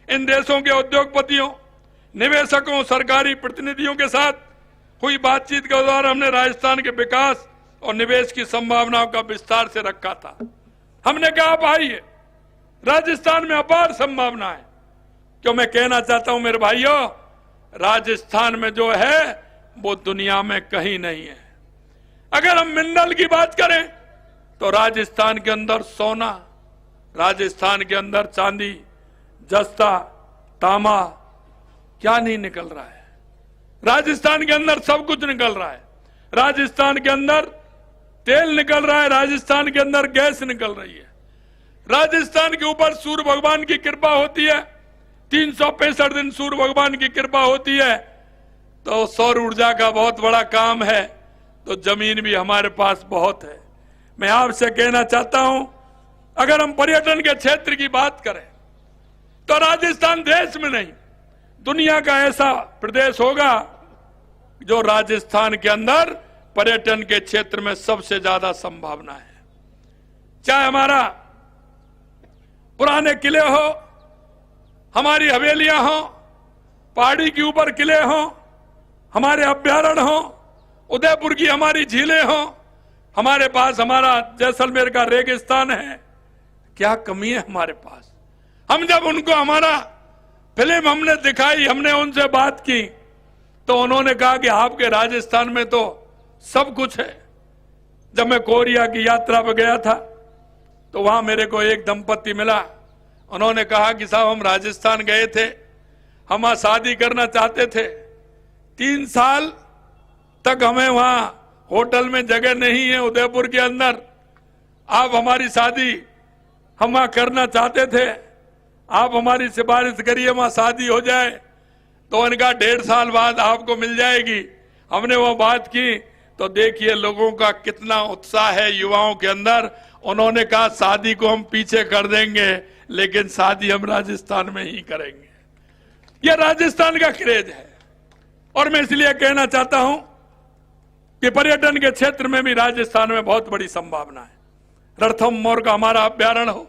इन देशों के उद्योगपतियों, निवेशकों, सरकारी प्रतिनिधियों के साथ हुई बातचीत के दौरान हमने राजस्थान के विकास और निवेश की संभावनाओं का विस्तार से रखा था। हमने कहा आप आइए, राजस्थान में अपार संभावना है। क्यों मैं कहना चाहता हूं मेरे भाइयों, राजस्थान में जो है वो दुनिया में कहीं नहीं है। अगर हम मिनरल की बात करें तो राजस्थान के अंदर सोना, राजस्थान के अंदर चांदी, जस्ता, तांबा, क्या नहीं निकल रहा है। राजस्थान के अंदर सब कुछ निकल रहा है। राजस्थान के अंदर तेल निकल रहा है, राजस्थान के अंदर गैस निकल रही है। राजस्थान के ऊपर सूर्य भगवान की कृपा होती है, 365 दिन सूर्य भगवान की कृपा होती है। तो सौर ऊर्जा का बहुत बड़ा काम है, तो जमीन भी हमारे पास बहुत है। मैं आपसे कहना चाहता हूं, अगर हम पर्यटन के क्षेत्र की बात करें तो राजस्थान देश में नहीं दुनिया का ऐसा प्रदेश होगा जो राजस्थान के अंदर पर्यटन के क्षेत्र में सबसे ज्यादा संभावना है। चाहे हमारा पुराने किले हो, हमारी हवेलियां हो, पहाड़ी के ऊपर किले हो, हमारे अभ्यारण्य हो, उदयपुर की हमारी झीलें हो, हमारे पास हमारा जैसलमेर का रेगिस्तान है। क्या कमी है हमारे पास? हम जब उनको हमारा फिल्म हमने दिखाई, हमने उनसे बात की, तो उन्होंने कहा कि आपके राजस्थान में तो सब कुछ है। जब मैं कोरिया की यात्रा पर गया था तो वहां मेरे को एक दंपति मिला। उन्होंने कहा कि साहब हम राजस्थान गए थे, हम वहां शादी करना चाहते थे, 3 साल तक हमें वहां होटल में जगह नहीं है उदयपुर के अंदर। आप हमारी शादी हम वहां करना चाहते थे, आप हमारी सिफारिश करिए, वहां शादी हो जाए। तो उनका 1.5 साल बाद आपको मिल जाएगी। हमने वो बात की तो देखिए लोगों का कितना उत्साह है युवाओं के अंदर। उन्होंने कहा शादी को हम पीछे कर देंगे, लेकिन शादी हम राजस्थान में ही करेंगे। यह राजस्थान का क्रेज है। और मैं इसलिए कहना चाहता हूं कि पर्यटन के क्षेत्र में भी राजस्थान में बहुत बड़ी संभावना है। रणथंभौर का हमारा अभ्यारण्य हो,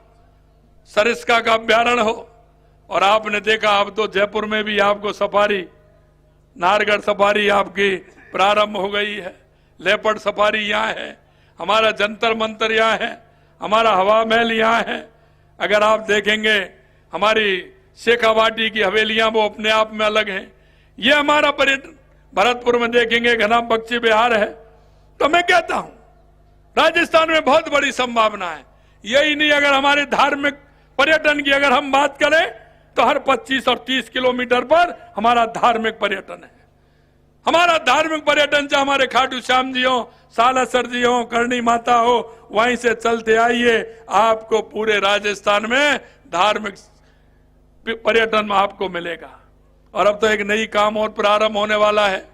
सरिस्का का अभ्यारण्य हो, और आपने देखा अब तो जयपुर में भी आपको सफारी, नाहरगढ़ सफारी आपकी प्रारंभ हो गई है, लेपर्ड सफारी यहाँ है, हमारा जंतर मंतर यहाँ है, हमारा हवा महल यहाँ है। अगर आप देखेंगे हमारी शेखावाटी की हवेलियां वो अपने आप में अलग हैं। ये हमारा पर्यटन। भरतपुर में देखेंगे घना पक्षी विहार है। तो मैं कहता हूं राजस्थान में बहुत बड़ी संभावना है। यही नहीं, अगर हमारे धार्मिक पर्यटन की अगर हम बात करें तो हर 25 और 30 किलोमीटर पर हमारा धार्मिक पर्यटन है। हमारा धार्मिक पर्यटन चाहे हमारे खाटू श्याम जी हो, सालासर जी हो, करणी माता हो, वहीं से चलते आइए, आपको पूरे राजस्थान में धार्मिक पर्यटन में आपको मिलेगा। और अब तो एक नई काम और प्रारंभ होने वाला है,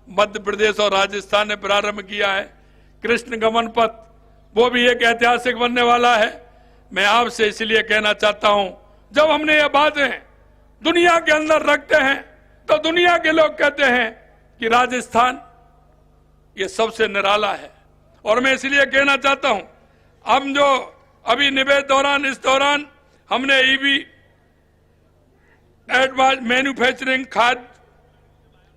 मध्य प्रदेश और राजस्थान ने प्रारंभ किया है कृष्ण गमन पथ, वो भी एक ऐतिहासिक बनने वाला है। मैं आपसे इसलिए कहना चाहता हूं, जब हमने ये बातें दुनिया के अंदर रखते हैं तो दुनिया के लोग कहते हैं कि राजस्थान ये सबसे निराला है। और मैं इसलिए कहना चाहता हूं, हम जो अभी निवेश दौरान इस दौरान हमने ईवी, एडवांस मैन्युफैक्चरिंग, खाद्य,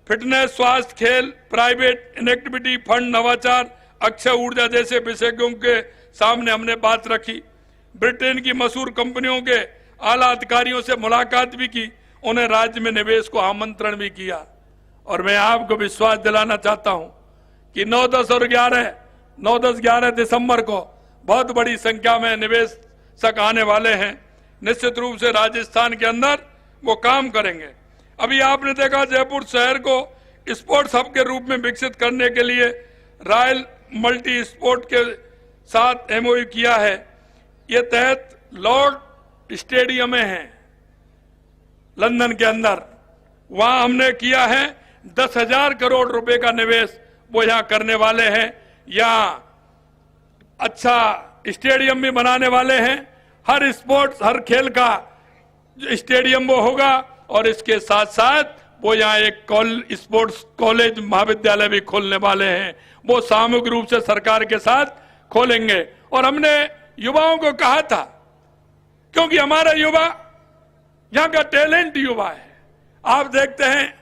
फिटनेस, स्वास्थ्य, खेल, प्राइवेट इनेक्टिविटी फंड, नवाचार, अक्षय ऊर्जा जैसे विषयों के सामने हमने बात रखी। ब्रिटेन की मशहूर कंपनियों के आला अधिकारियों से मुलाकात भी की, उन्हें राज्य में निवेश को आमंत्रण भी किया। और मैं आपको विश्वास दिलाना चाहता हूं कि 9, 10 और 11 दिसंबर को बहुत बड़ी संख्या में निवेशक आने वाले हैं। निश्चित रूप से राजस्थान के अंदर वो काम करेंगे। अभी आपने देखा जयपुर शहर को स्पोर्ट्स हब के रूप में विकसित करने के लिए रॉयल मल्टी स्पोर्ट के साथ एमओयू किया है। ये तहत लॉर्ड स्टेडियम में है लंदन के अंदर, वहां हमने किया है 10,000 करोड़ रुपए का निवेश वो यहां करने वाले हैं। यहां अच्छा स्टेडियम भी बनाने वाले हैं, हर स्पोर्ट्स हर खेल का स्टेडियम वो होगा। और इसके साथ साथ वो यहाँ एक स्पोर्ट्स कॉलेज महाविद्यालय भी खोलने वाले हैं, वो सामूहिक रूप से सरकार के साथ खोलेंगे। और हमने युवाओं को कहा था, क्योंकि हमारा युवा यहाँ का टैलेंट युवा है। आप देखते हैं,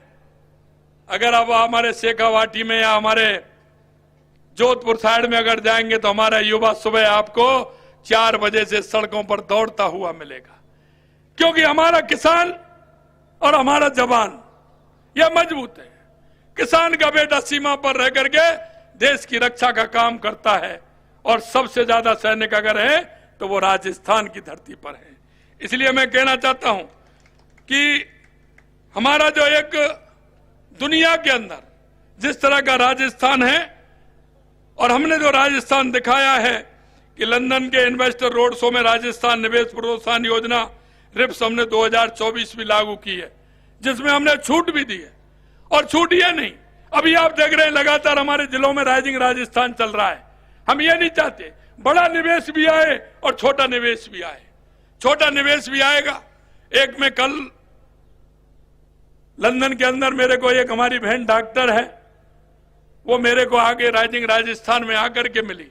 अगर आप हमारे शेखावाटी में या हमारे जोधपुर साइड में अगर जाएंगे तो हमारा युवा सुबह आपको 4 बजे से सड़कों पर दौड़ता हुआ मिलेगा, क्योंकि हमारा किसान और हमारा जवान यह मजबूत है। किसान का बेटा सीमा पर रह करके देश की रक्षा का काम करता है, और सबसे ज्यादा सैनिक अगर है तो वो राजस्थान की धरती पर है। इसलिए मैं कहना चाहता हूं कि हमारा जो एक दुनिया के अंदर जिस तरह का राजस्थान है, और हमने जो राजस्थान दिखाया है कि लंदन के इन्वेस्टर रोड शो में राजस्थान निवेश प्रोत्साहन योजना रिप्स हमने 2024 भी लागू की है, जिसमें हमने छूट भी दी है। और छूट ये नहीं, अभी आप देख रहे हैं लगातार हमारे जिलों में राइजिंग राजस्थान चल रहा है। हम ये नहीं चाहते बड़ा निवेश भी आए और छोटा निवेश भी आए। छोटा निवेश भी आएगा। एक में कल लंदन के अंदर मेरे को एक हमारी बहन डॉक्टर है, वो मेरे को आगे राइजिंग राजस्थान में आकर के मिली।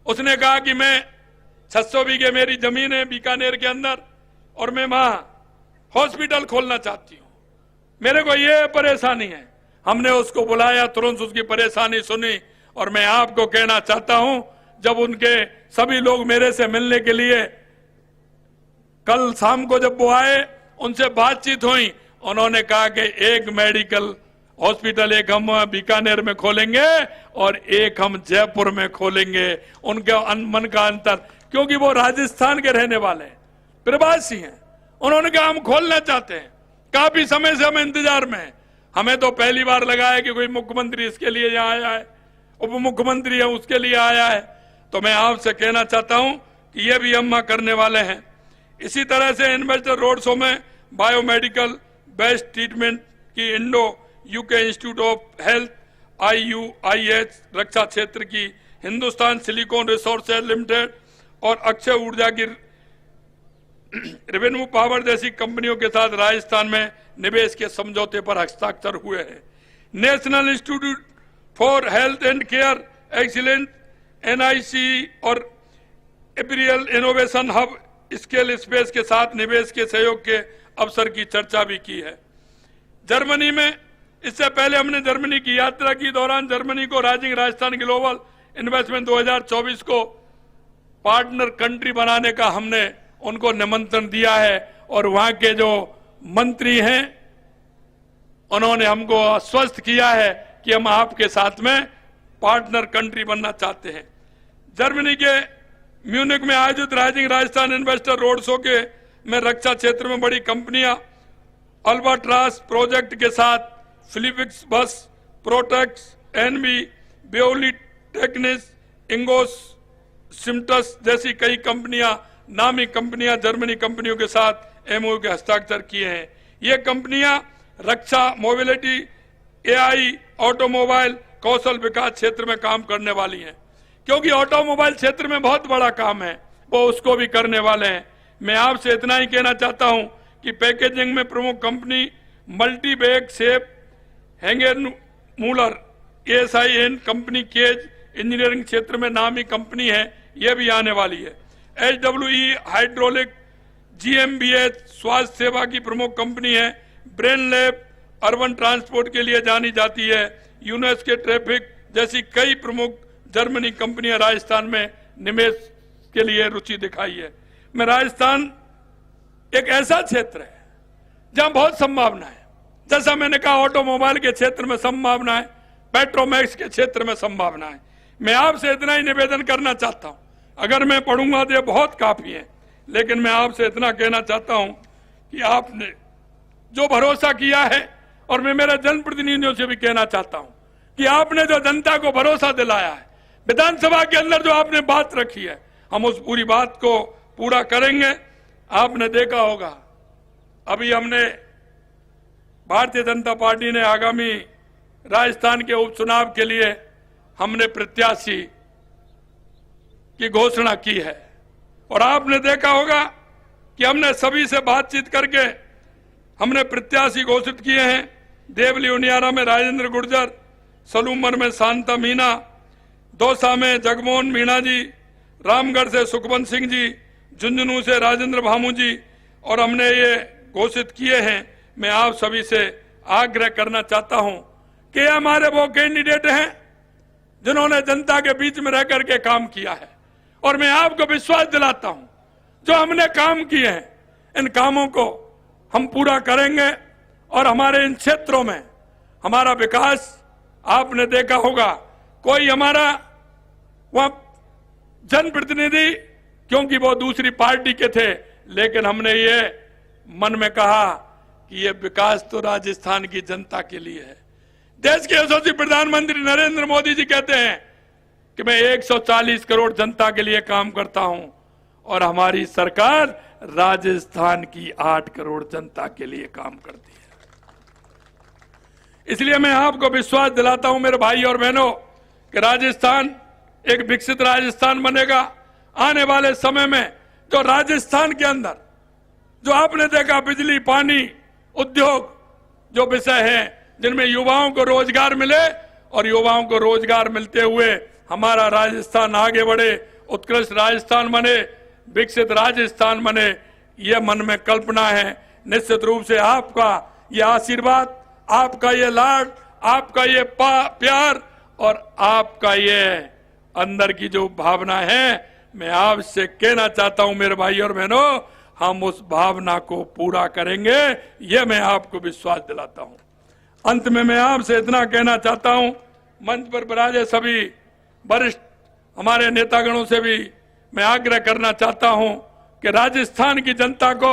उसने कहा कि मैं 600 बीघे मेरी जमीन है बीकानेर के अंदर, और मैं वहां हॉस्पिटल खोलना चाहती हूं, मेरे को ये परेशानी है। हमने उसको बुलाया, तुरंत उसकी परेशानी सुनी, और मैं आपको कहना चाहता हूं, जब उनके सभी लोग मेरे से मिलने के लिए कल शाम को जब वो आए, उनसे बातचीत हुई, उन्होंने कहा कि एक मेडिकल हॉस्पिटल एक हम बीकानेर में खोलेंगे और एक हम जयपुर में खोलेंगे। उनके मन का अंतर, क्योंकि वो राजस्थान के रहने वाले हैं, प्रवासी हैं, उन्होंने कहा हम खोलना चाहते हैं। काफी समय से हम इंतजार में हैं। हमें तो पहली बार लगा है कि कोई मुख्यमंत्री इसके लिए यहाँ आया है, उप मुख्यमंत्री है उसके लिए आया है। तो मैं आपसे कहना चाहता हूं कि ये भी हम करने वाले हैं। इसी तरह से इन्वेस्टर रोड शो में बायोमेडिकल बेस्ट ट्रीटमेंट की Indo UK institute of health IUIH, रक्षा क्षेत्र की हिंदुस्तान सिलिकॉन रिसोर्सेज लिमिटेड और अक्षय ऊर्जा की रेवेन्यू पावर जैसी कंपनियों के साथ राजस्थान में निवेश के समझौते पर हस्ताक्षर हुए हैं। National institute for health and care excellence NIC और एपीरियल इनोवेशन हब स्केल स्पेस के साथ निवेश के सहयोग के अवसर की चर्चा भी की है। जर्मनी में, इससे पहले हमने जर्मनी की यात्रा की दौरान जर्मनी को राइजिंग राजस्थान ग्लोबल इन्वेस्टमेंट 2024 को पार्टनर कंट्री बनाने का हमने उनको निमंत्रण दिया है, और वहां के जो मंत्री हैं उन्होंने हमको आश्वस्त किया है कि हम आपके साथ में पार्टनर कंट्री बनना चाहते हैं। जर्मनी के म्यूनिक में आयोजित rising Rajasthan investor road show के में रक्षा क्षेत्र में बड़ी कंपनियां अल्बाट्रास प्रोजेक्ट के साथ फिलिपिक्स बस, प्रोटेक्स, एनबी, बेओली टेक्निस, इंगोस सिम्टस जैसी कई कंपनियां, नामी कंपनियां जर्मनी कंपनियों के साथ एमओयू के हस्ताक्षर किए हैं। ये कंपनियां रक्षा, मोबिलिटी, एआई, ऑटोमोबाइल, कौशल विकास क्षेत्र में काम करने वाली हैं, क्योंकि ऑटोमोबाइल क्षेत्र में बहुत बड़ा काम है, वो उसको भी करने वाले हैं। मैं आपसे इतना ही कहना चाहता हूं कि पैकेजिंग में प्रमुख कंपनी मल्टी बैग शेप, हैंगर मूलर, एएसआईएन कंपनी केज इंजीनियरिंग क्षेत्र में नामी कंपनी है, यह भी आने वाली है। एचडब्ल्यूई हाइड्रोलिक, जीएमबीएच स्वास्थ्य सेवा की प्रमुख कंपनी है। ब्रेन लैब अर्बन ट्रांसपोर्ट के लिए जानी जाती है। यूनेस के ट्रैफिक जैसी कई प्रमुख जर्मनी कंपनियां राजस्थान में निवेश के लिए रुचि दिखाई है। मैं राजस्थान एक ऐसा क्षेत्र है जहां बहुत संभावना है। जैसा मैंने कहा, ऑटोमोबाइल के क्षेत्र में संभावना है, पेट्रोमैक्स के क्षेत्र में संभावना है। मैं आपसे इतना ही निवेदन करना चाहता हूं, अगर मैं पढ़ूंगा तो ये बहुत काफी है, लेकिन मैं आपसे इतना कहना चाहता हूं कि आपने जो भरोसा किया है, और मैं मेरे जनप्रतिनिधियों से भी कहना चाहता हूं कि आपने जो जनता को भरोसा दिलाया है, विधानसभा के अंदर जो आपने बात रखी है, हम उस पूरी बात को पूरा करेंगे। आपने देखा होगा, अभी हमने भारतीय जनता पार्टी ने आगामी राजस्थान के उपचुनाव के लिए हमने प्रत्याशी की घोषणा की है, और आपने देखा होगा कि हमने सभी से बातचीत करके हमने प्रत्याशी घोषित किए हैं। देवली उनियारा में राजेंद्र गुर्जर, सलूमर में शांता मीना, दौसा में जगमोहन मीणा जी, रामगढ़ से सुखवंत सिंह जी, झुंझुनू से राजेंद्र भामू जी, और हमने ये घोषित किए हैं। मैं आप सभी से आग्रह करना चाहता हूं कि हमारे वो कैंडिडेट हैं जिन्होंने जनता के बीच में रह करके काम किया है, और मैं आपको विश्वास दिलाता हूं जो हमने काम किए हैं, इन कामों को हम पूरा करेंगे, और हमारे इन क्षेत्रों में हमारा विकास, आपने देखा होगा कोई हमारा वहां जनप्रतिनिधि, क्योंकि वो दूसरी पार्टी के थे, लेकिन हमने ये मन में कहा कि ये विकास तो राजस्थान की जनता के लिए है। देश के यशस्वी प्रधानमंत्री नरेंद्र मोदी जी कहते हैं कि मैं 140 करोड़ जनता के लिए काम करता हूं, और हमारी सरकार राजस्थान की 8 करोड़ जनता के लिए काम करती है। इसलिए मैं आपको विश्वास दिलाता हूं मेरे भाई और बहनों कि राजस्थान एक विकसित राजस्थान बनेगा। आने वाले समय में जो राजस्थान के अंदर जो आपने देखा, बिजली, पानी, उद्योग जो विषय हैं जिनमें युवाओं को रोजगार मिले, और युवाओं को रोजगार मिलते हुए हमारा राजस्थान आगे बढ़े, उत्कृष्ट राजस्थान बने, विकसित राजस्थान बने, ये मन में कल्पना है। निश्चित रूप से आपका ये आशीर्वाद, आपका ये लाड, आपका ये प्यार, और आपका ये अंदर की जो भावना है, मैं आपसे कहना चाहता हूं मेरे भाई और बहनों, हम उस भावना को पूरा करेंगे, ये मैं आपको विश्वास दिलाता हूं। अंत में मैं आपसे इतना कहना चाहता हूं, मंच पर विराजे सभी वरिष्ठ हमारे नेतागणों से भी मैं आग्रह करना चाहता हूं कि राजस्थान की जनता को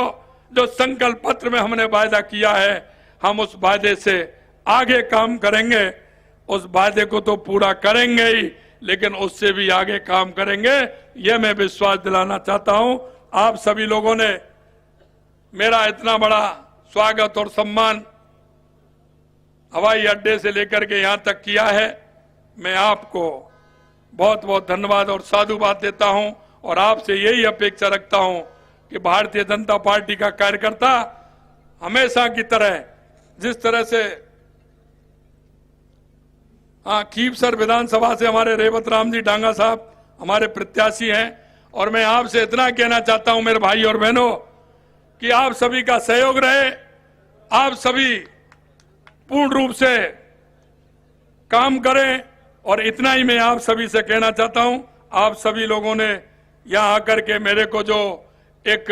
जो संकल्प पत्र में हमने वायदा किया है, हम उस वायदे से आगे काम करेंगे। उस वायदे को तो पूरा करेंगे ही, लेकिन उससे भी आगे काम करेंगे, यह मैं विश्वास दिलाना चाहता हूं। आप सभी लोगों ने मेरा इतना बड़ा स्वागत और सम्मान हवाई अड्डे से लेकर के यहां तक किया है, मैं आपको बहुत बहुत धन्यवाद और साधुवाद देता हूं, और आपसे यही अपेक्षा रखता हूं कि भारतीय जनता पार्टी का कार्यकर्ता हमेशा की तरह, जिस तरह से खीवसर विधानसभा से हमारे रेवत राम जी डांगा साहब हमारे प्रत्याशी हैं, और मैं आपसे इतना कहना चाहता हूं मेरे भाई और बहनों कि आप सभी का सहयोग रहे, आप सभी पूर्ण रूप से काम करें। और इतना ही मैं आप सभी से कहना चाहता हूं, आप सभी लोगों ने यहां आकर के मेरे को जो एक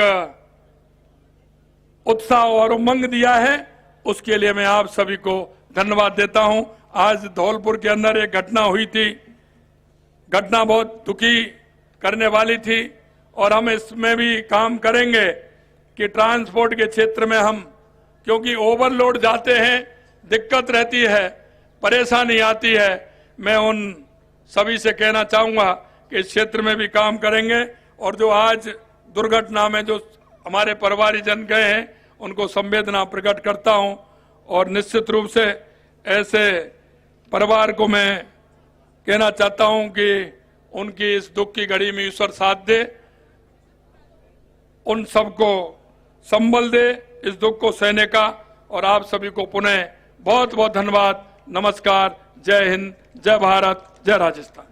उत्साह और उमंग दिया है, उसके लिए मैं आप सभी को धन्यवाद देता हूं। आज धौलपुर के अंदर एक घटना हुई थी, घटना बहुत दुखी करने वाली थी और हम इसमें भी काम करेंगे कि ट्रांसपोर्ट के क्षेत्र में हम, क्योंकि ओवरलोड जाते हैं, दिक्कत रहती है, परेशानी आती है, मैं उन सभी से कहना चाहूंगा कि इस क्षेत्र में भी काम करेंगे। और जो आज दुर्घटना में जो हमारे परिवारजन गए हैं उनको संवेदना प्रकट करता हूं और निश्चित रूप से ऐसे परिवार को मैं कहना चाहता हूं कि उनकी इस दुख की घड़ी में ईश्वर साथ दे, उन सबको संबल दे इस दुख को सहने का। और आप सभी को पुनः बहुत बहुत धन्यवाद। नमस्कार। जय हिंद, जय भारत, जय राजस्थान।